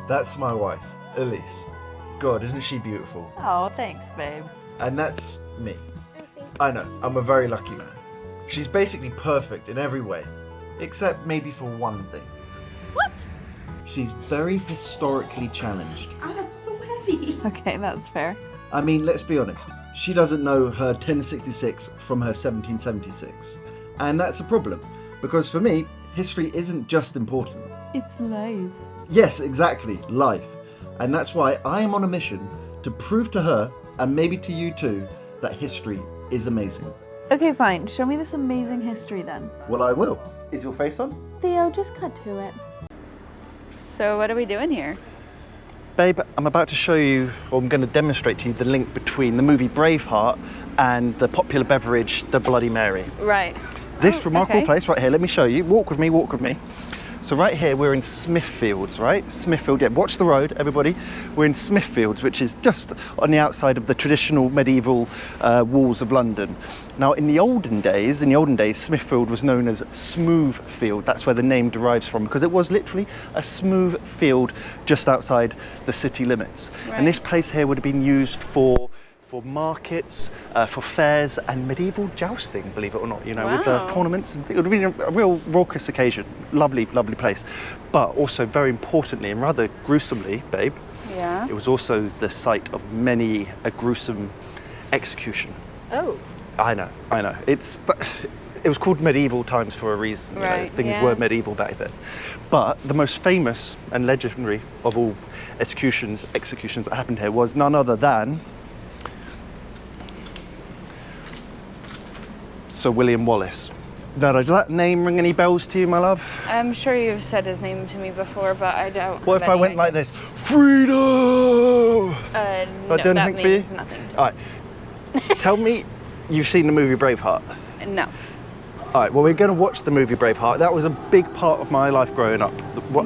That's my wife, Elise. God, isn't she beautiful? Oh, thanks, babe. And that's me. I know, I'm a very lucky man. She's basically perfect in every way, except maybe for one thing. What? She's very historically challenged. Oh, that's so heavy. Okay, that's fair. I mean, let's be honest. She doesn't know her 1066 from her 1776. And that's a problem, because for me, history isn't just important. It's life. Yes, exactly, life. And that's why I am on a mission to prove to her, and maybe to you too, that history is amazing. Okay, fine. Show me this amazing history then. Well, I will. Is your face on? Theo, just cut to it. So what are we doing here? Babe, I'm about to show you, or I'm going to demonstrate to you the link between the movie Braveheart and the popular beverage, the Bloody Mary. Right. This remarkable okay. place right here, let me show you. Walk with me, walk with me. So right here, we're in Smithfields, right? Smithfield, yeah, watch the road, everybody. We're in Smithfields, which is just on the outside of the traditional medieval walls of London. Now, in the olden days, Smithfield was known as Smoothfield. That's where the name derives from, because it was literally a smooth field just outside the city limits. Right. And this place here would have been used for markets, for fairs and medieval jousting, believe it or not, you know, with the tournaments and it would have been a real raucous occasion. Lovely, lovely place. But also very importantly and rather gruesomely, babe, Yeah. it was also the site of many a gruesome execution. Oh. I know. It was called medieval times for a reason, you know, Right, things yeah. were medieval back then. But the most famous and legendary of all executions that happened here was none other than Sir William Wallace. Now, does that name ring any bells to you, my love? I'm sure you've said his name to me before, but I don't. What if I went like this? Freedom! No, do anything that for you? means nothing. All right. Tell me you've seen the movie Braveheart. No. All right, well, we're going to watch the movie Braveheart. That was a big part of my life growing up.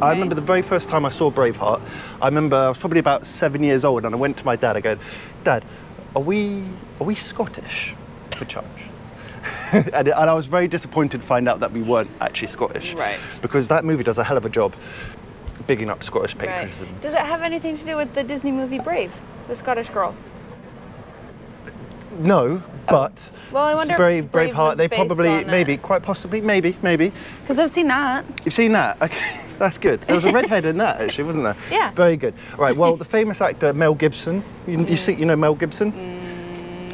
I remember the very first time I saw Braveheart, I remember I was probably about 7 years old, and I went to my dad, I go, Dad, are we Scottish, for change? and I was very disappointed to find out that we weren't actually Scottish. Right. Because that movie does a hell of a job bigging up Scottish patriotism. Right. Does it have anything to do with the Disney movie Brave, the Scottish girl? No, but Well, I wonder if Brave Braveheart, was they based probably, on maybe, quite possibly, maybe. Because I've seen that. You've seen that? Okay, that's good. There was a redhead in that, actually, wasn't there? Yeah. Very good. All right, well, the famous actor Mel Gibson, you know Mel Gibson?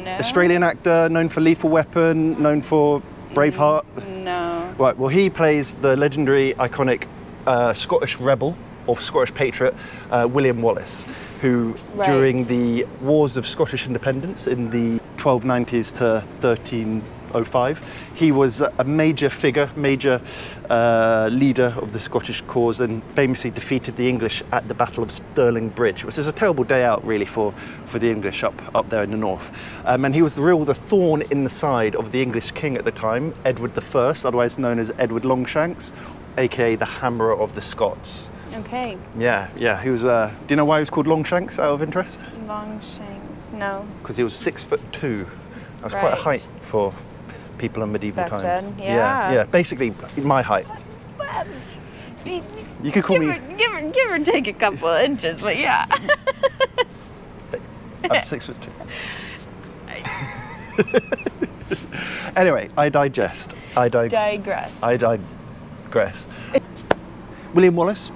No. Australian actor, known for Lethal Weapon, known for Braveheart. No. Right, well, he plays the legendary, iconic Scottish rebel, or Scottish patriot, William Wallace, who during the Wars of Scottish Independence in the 1290s to 1305, he was a major figure, leader of the Scottish cause, and famously defeated the English at the Battle of Stirling Bridge, which is a terrible day out really for the English up there in the north. And he was the thorn in the side of the English king at the time, Edward I, otherwise known as Edward Longshanks, aka the Hammerer of the Scots. Okay. Yeah. He was. Do you know why he was called Longshanks? Out of interest? Longshanks. No. Because he was 6'2". That was quite a height for people in medieval Back times. then, yeah. Yeah. Basically, my height. You could call me. Give or take a couple of inches, but yeah. I'm 6'2". Anyway, I digest. Digress. I digress. William Wallace,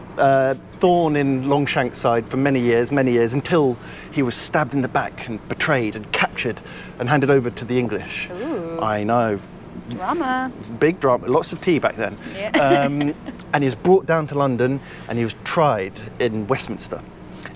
thorn in Longshanks' side for many years, until he was stabbed in the back and betrayed and captured and handed over to the English. Ooh. I know. Drama. Big drama, lots of tea back then. Yeah. And he was brought down to London and he was tried in Westminster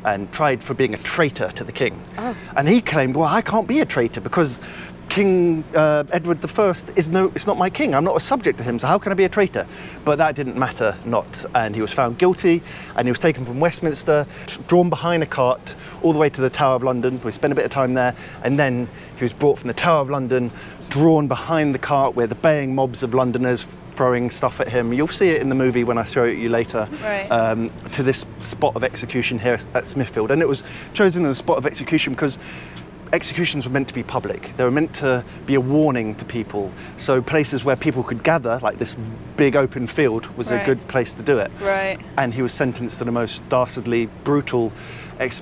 and tried for being a traitor to the king. Oh. And he claimed, well, I can't be a traitor because King Edward I it's not my king. I'm not a subject to him, so how can I be a traitor? But that didn't matter not. And he was found guilty and he was taken from Westminster, drawn behind a cart all the way to the Tower of London. We spent a bit of time there, and then he was brought from the Tower of London, drawn behind the cart with the baying mobs of Londoners throwing stuff at him. You'll see it in the movie when I show it you later. Right. To this spot of execution here at Smithfield. And it was chosen as a spot of execution because executions were meant to be public. They were meant to be a warning to people. So places where people could gather, like this big open field, was a good place to do it. Right. And he was sentenced to the most dastardly, brutal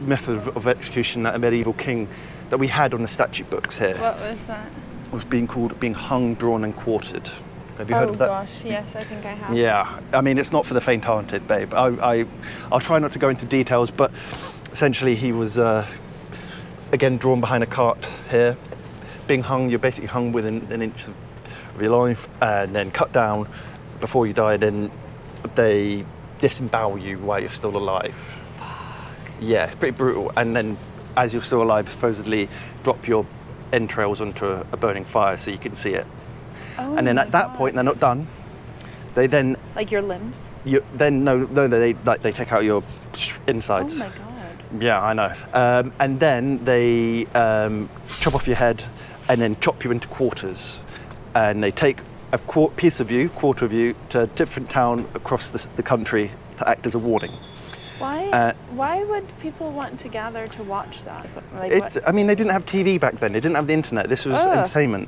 method of execution that a medieval king that we had on the statute books here. What was that? Was being hung, drawn and quartered. Have you heard of that? Oh gosh, yes, I think I have. Yeah, I mean, it's not for the faint-hearted, babe. I'll try not to go into details, but essentially he was, again, drawn behind a cart here. Being hung, you're basically hung within an inch of your life, and then cut down before you die, then they disembowel you while you're still alive. Fuck. Yeah, it's pretty brutal. And then, as you're still alive, supposedly drop your entrails onto a burning fire so you can see it. Oh, and then at that point, they're not done. They then... Like your limbs? They take out your insides. Oh my god. Yeah, I know. And then they chop off your head and then chop you into quarters. And they take a quarter of you, to a different town across the country to act as a warning. Why would people want to gather to watch that? I mean, they didn't have TV back then. They didn't have the internet. This was entertainment.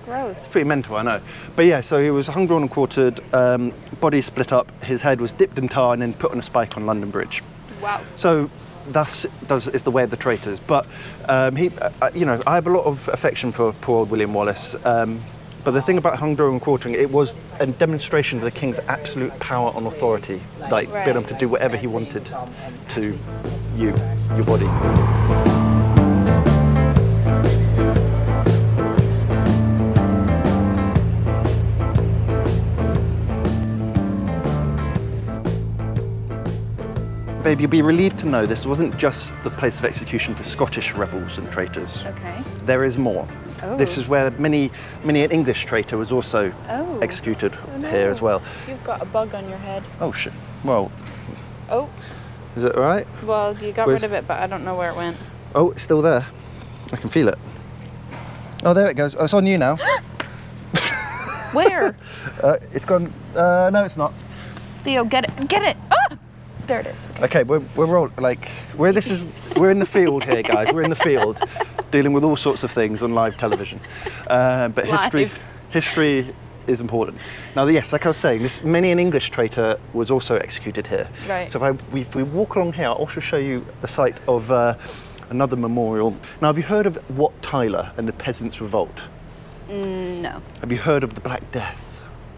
Gross. It's pretty mental, I know. But yeah, so he was hung, drawn and quartered, body split up, his head was dipped in tar and then put on a spike on London Bridge. Wow. So is the way of the traitors. But I have a lot of affection for poor old William Wallace. But the thing about hung, drawn and quartering, it was a demonstration of the king's absolute power and authority, being able to do whatever he wanted to your body. Babe, you'll be relieved to know this wasn't just the place of execution for Scottish rebels and traitors. Okay. There is more. Oh. This is where many an English traitor was also executed here as well. You've got a bug on your head. Oh shit. Well. Oh. Is it all right? Well, you got rid of it, but I don't know where it went. Oh, it's still there. I can feel it. Oh, there it goes. Oh, it's on you now. Where? It's gone. No, it's not. Theo, get it. Get it. Ah! There it is. Okay, we're in the field here, guys. We're in the field, dealing with all sorts of things on live television. But history is important. Now, yes, like I was saying, many an English traitor was also executed here. Right. So if we walk along here, I'll also show you the site of another memorial. Now, have you heard of Wat Tyler and the Peasants Revolt? No. Have you heard of the Black Death?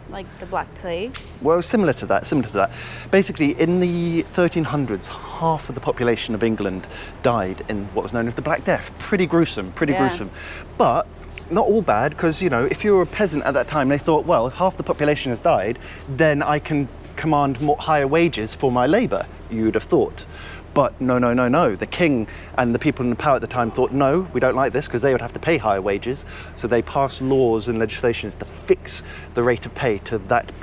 Like the Black Plague? Well, similar to that. Basically, in the 1300s, half of the population of England died in what was known as the Black Death. Pretty gruesome. But not all bad, because, if you were a peasant at that time, they thought, well, if half the population has died, then I can command higher wages for my labour, you would have thought. But no. The king and the people in power at the time thought, no, we don't like this, because they would have to pay higher wages. So they passed laws and legislations to fix the rate of pay to that of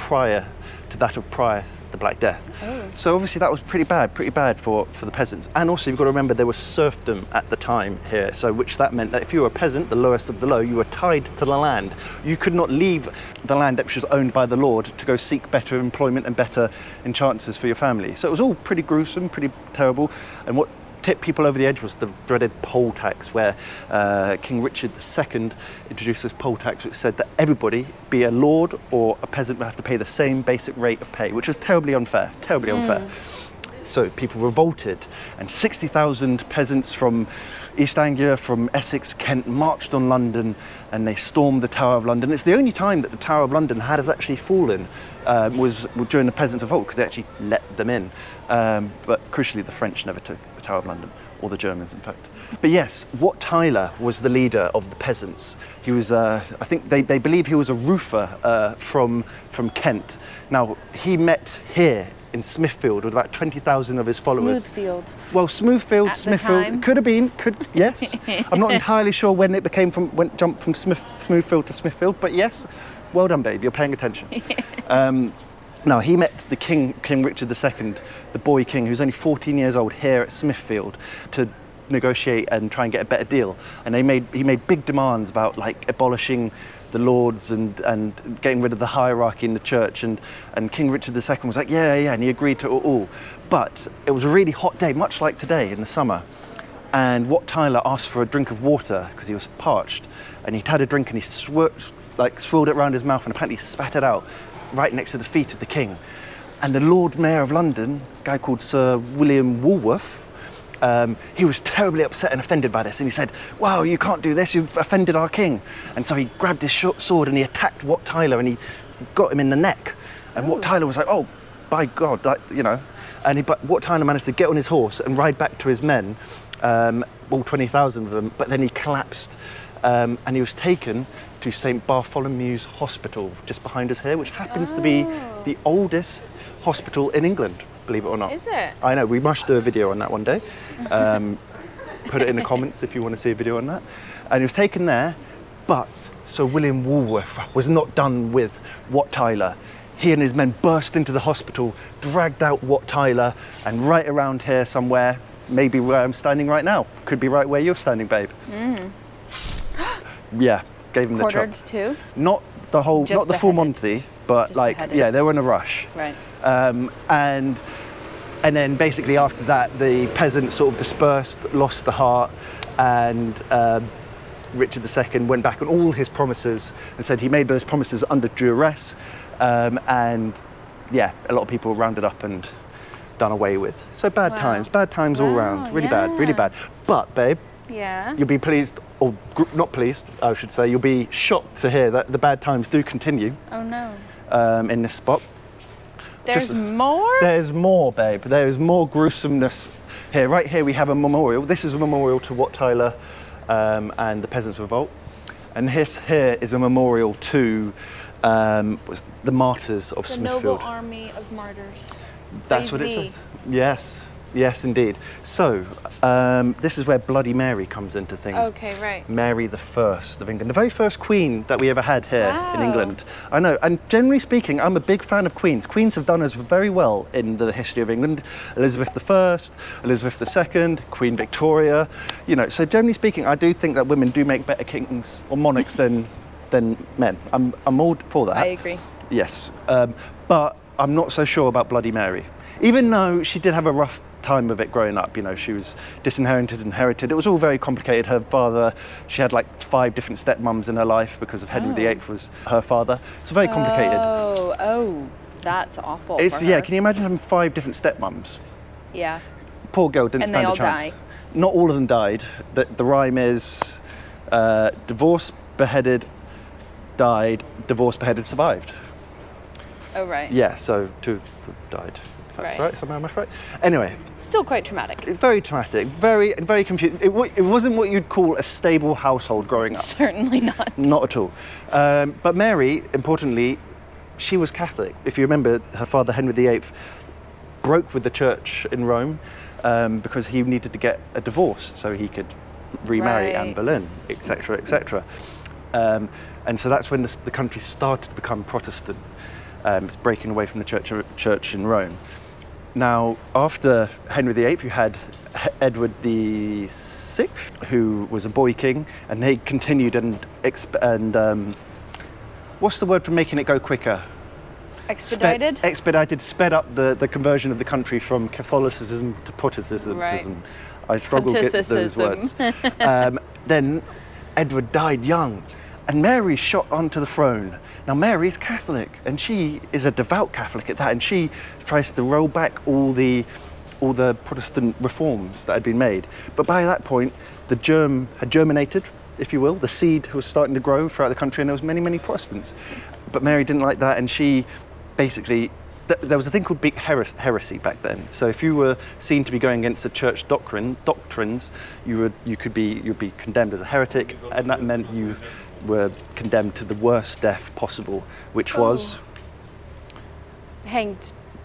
prior the Black Death. Oh. So obviously that was pretty bad for the peasants. And also you've got to remember there was serfdom at the time here, so which that meant that if you were a peasant, the lowest of the low, you were tied to the land. You could not leave the land which was owned by the lord to go seek better employment and better chances for your family. So it was all pretty gruesome, pretty terrible. And what tipped people over the edge was the dreaded poll tax, where King Richard II introduced this poll tax which said that everybody, be a lord or a peasant, would have to pay the same basic rate of pay, which was terribly unfair. So people revolted, and 60,000 peasants from East Anglia, from Essex, Kent, marched on London, and they stormed the Tower of London. It's the only time that the Tower of London has actually fallen, was during the Peasants Revolt, because they actually let them in. But crucially, the French never took the Tower of London, or the Germans, in fact. But yes, Wat Tyler was the leader of the peasants. He was, I think they believe he was a roofer from Kent. Now, he met here in Smithfield with about 20,000 of his followers. Smoothfield. Well, Smithfield, Time. could have been, yes. I'm not entirely sure when it jumped from Smoothfield to Smithfield, but yes, well done, babe, you're paying attention. Now, he met the King Richard II, the boy king, who's only 14 years old, here at Smithfield, to negotiate and try and get a better deal. And he made big demands about, like, abolishing the lords and getting rid of the hierarchy in the church, and King Richard II was like, yeah, and he agreed to it all. But it was a really hot day, much like today in the summer, And Wat Tyler asked for a drink of water because he was parched, and he'd had a drink and he swirled it around his mouth and apparently spat it out right next to the feet of the king. And the Lord Mayor of London, a guy called Sir William Wallace, he was terribly upset and offended by this, and he said, "Wow, you can't do this, you've offended our king." And so he grabbed his short sword and he attacked Wat Tyler and he got him in the neck. And Wat Tyler was like, "Oh, by God," but Wat Tyler managed to get on his horse and ride back to his men, all 20,000 of them, but then he collapsed, and he was taken to St. Bartholomew's Hospital, just behind us here, which happens to be the oldest hospital in England, believe it or not. Is it? I know, we must do a video on that one day. Put it in the comments if you want to see a video on that. And he was taken there, but Sir William Wallace was not done with Wat Tyler. He and his men burst into the hospital, dragged out Wat Tyler, and right around here somewhere, maybe where I'm standing right now, could be right where you're standing, babe. Yeah, gave him the chop. Quartered too? Not the whole, Just not the full beheaded. Monty, but Just like, beheaded. yeah, they were in a rush. Right. And then basically after that, the peasants sort of dispersed, lost the heart, and Richard II went back on all his promises and said he made those promises under duress, and yeah, a lot of people were rounded up and done away with. So bad times all round, really bad. But babe, Yeah. you'll be pleased, or not pleased, I should say, you'll be shocked to hear that the bad times do continue Oh no. in this spot. There's more? There's more, babe. There's more gruesomeness here. Right here we have a memorial. This is a memorial to Wat Tyler and the Peasants Revolt. And here is a memorial to the Martys of The Smithfield. noble army of martyrs. That's what it says. Yes, indeed. So, this is where Bloody Mary comes into things. Okay, right. Mary the First of England, the very first queen that we ever had here in Wow. England. I know, and generally speaking, I'm a big fan of queens. Queens have done us very well in the history of England. Elizabeth I, Elizabeth II, Queen Victoria, so generally speaking, I do think that women do make better kings or monarchs than men. I'm all for that. I agree. Yes, but I'm not so sure about Bloody Mary. Even though she did have a rough time of it growing up, she was disinherited, inherited. It was all very complicated. Her father, she had like 5 different stepmums in her life because of Henry VIII was her father. It's very complicated. Oh, that's awful. It's for yeah. her. Can you imagine having 5 different stepmums? Yeah. Poor girl didn't And stand they a all chance. die. Not all of them died. The rhyme is divorced, beheaded, died, divorced, beheaded, survived. Oh, right. Yeah, so 2 died. If that's Right. right, somehow am I right? Anyway, Still quite traumatic. very traumatic, very confusing. It wasn't what you'd call a stable household growing up. Certainly not. Not at all. But Mary, importantly, she was Catholic. If you remember, her father, Henry VIII, broke with the church in Rome because he needed to get a divorce so he could remarry Anne Right. Boleyn, etc., etc. And so that's when the country started to become Protestant. It's breaking away from the church in Rome. Now, after Henry VIII, you had Edward VI, who was a boy king, and he continued and what's the word for making it go quicker? Expedited? Sped up the conversion of the country from Catholicism to Protestantism. Right. I struggle to get those words. Then Edward died young, and Mary shot onto the throne. Now Mary's Catholic, and she is a devout Catholic at that, and she tries to roll back all the Protestant reforms that had been made. But by that point, the germ had germinated, if you will. The seed was starting to grow throughout the country, and there was many Protestants. But Mary didn't like that, and she basically, there was a thing called big heresy back then. So if you were seen to be going against the church doctrines, you'd be condemned as a heretic, and that meant you were condemned to the worst death possible, which was Hanged.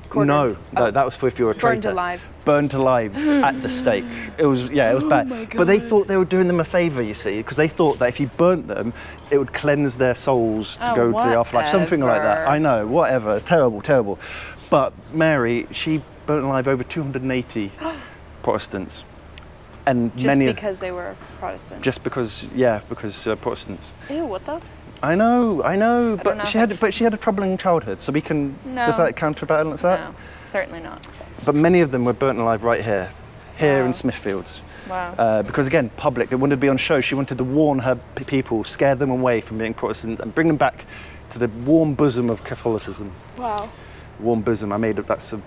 Quartered. No, that was for if you were a traitor. Burned alive at the stake. It was bad. But they thought they were doing them a favour, you see, because they thought that if you burnt them, it would cleanse their souls to go to the afterlife, something like that. I know, whatever. It's terrible. But Mary, she burnt alive over 280 Protestants. And Just because they were Protestant. Just because, Protestants. Ew, what the? I know, but know she had a troubling childhood, so we can. No. Does that counterbalance that? No, certainly not. But many of them were burnt alive right here. here in Smithfield. Wow. Because again, public, they wanted to be on show. She wanted to warn her people, scare them away from being Protestant and bring them back to the warm bosom of Catholicism. Wow. Warm bosom, I made up, that's a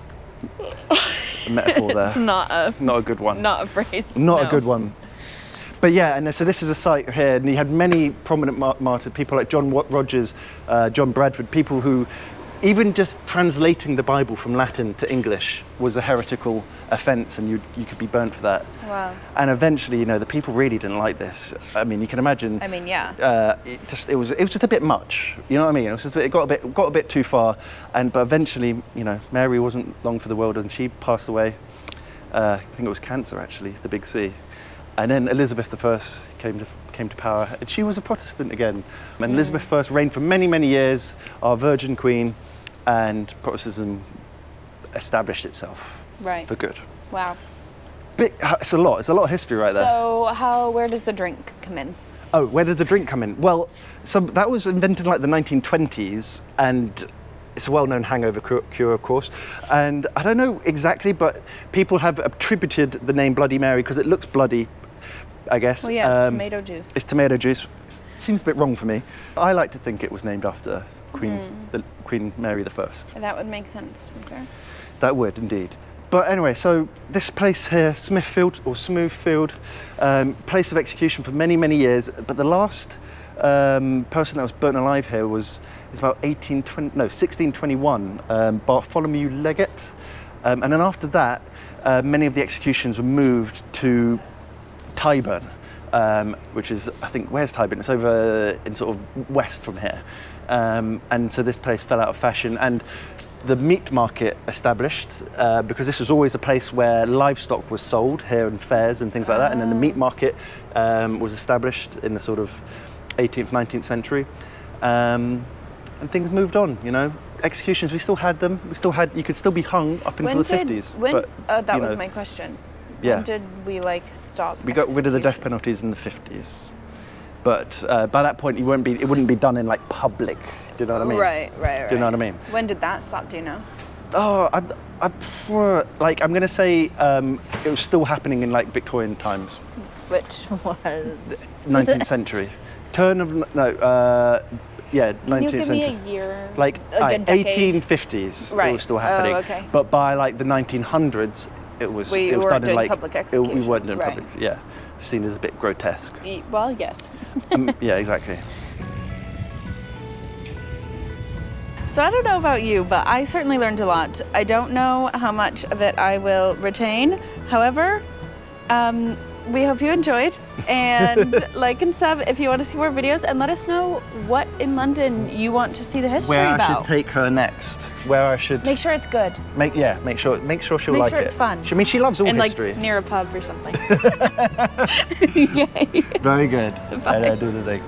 metaphor there. It's not a good one. Not a phrase. Not a good one. But yeah, and so this is a site here, and you had many prominent martyrs, people like John Rogers, John Bradford, people who, even just translating the Bible from Latin to English was a heretical offence, and you could be burnt for that. Wow. And eventually, the people really didn't like this. I mean, you can imagine. I mean, yeah. It was just a bit much. You know what I mean? It got a bit too far, but eventually, Mary wasn't long for the world, and she passed away. I think it was cancer, actually, the big C. And then Elizabeth I came to power, and she was a Protestant again. And Elizabeth I reigned for many, many years, our Virgin Queen, and Protestantism established itself for good. Wow. It's a lot of history right there. So where does the drink come in? Oh, where does the drink come in? Well, that was invented in like the 1920s, and it's a well-known hangover cure, of course. And I don't know exactly, but people have attributed the name Bloody Mary because it looks bloody, I guess. Well, yeah, it's tomato juice. It's tomato juice. It seems a bit wrong for me. I like to think it was named after Queen Mary I. That would make sense, to be fair. That would, indeed. But anyway, so this place here, Smithfield, or Smoothfield, place of execution for many, many years. But the last person that was burnt alive here was about 1621, Bartholomew Leggett. And then after that, many of the executions were moved to Tyburn, which is, I think, where's Tyburn? It's over in sort of west from here. And so this place fell out of fashion, and the meat market established, because this was always a place where livestock was sold here in fairs and things like that. And then the meat market was established in the sort of 18th, 19th century. And things moved on, Executions, we still had them. You could still be hung up until the 50s. That was my question. Yeah. When did we stop? We got rid of the death penalties in the 50s. But by that point, it wouldn't be done in public. Do you know what I mean? Right. Do you know what I mean? When did that stop? Do you know? Oh, I'm gonna say it was still happening in Victorian times. Which was 19th century. 19th Can you give century. me a year? Like a decade? 1850s, Right. it was still happening. Oh, okay. But by the 1900s, it was We done weren't in doing public executions, we weren't doing right. public. Yeah, seen as a bit grotesque. Well, yes. Yeah, exactly. So I don't know about you, but I certainly learned a lot. I don't know how much of it I will retain. However, we hope you enjoyed, and like and sub if you want to see more videos, and let us know what in London you want to see the history Where about. I should take her next. Where I should Make sure it's good. make sure she'll like it. Make sure it's fun. She loves all And history. near a pub or something. Okay. Very good. Bye. Do the thing.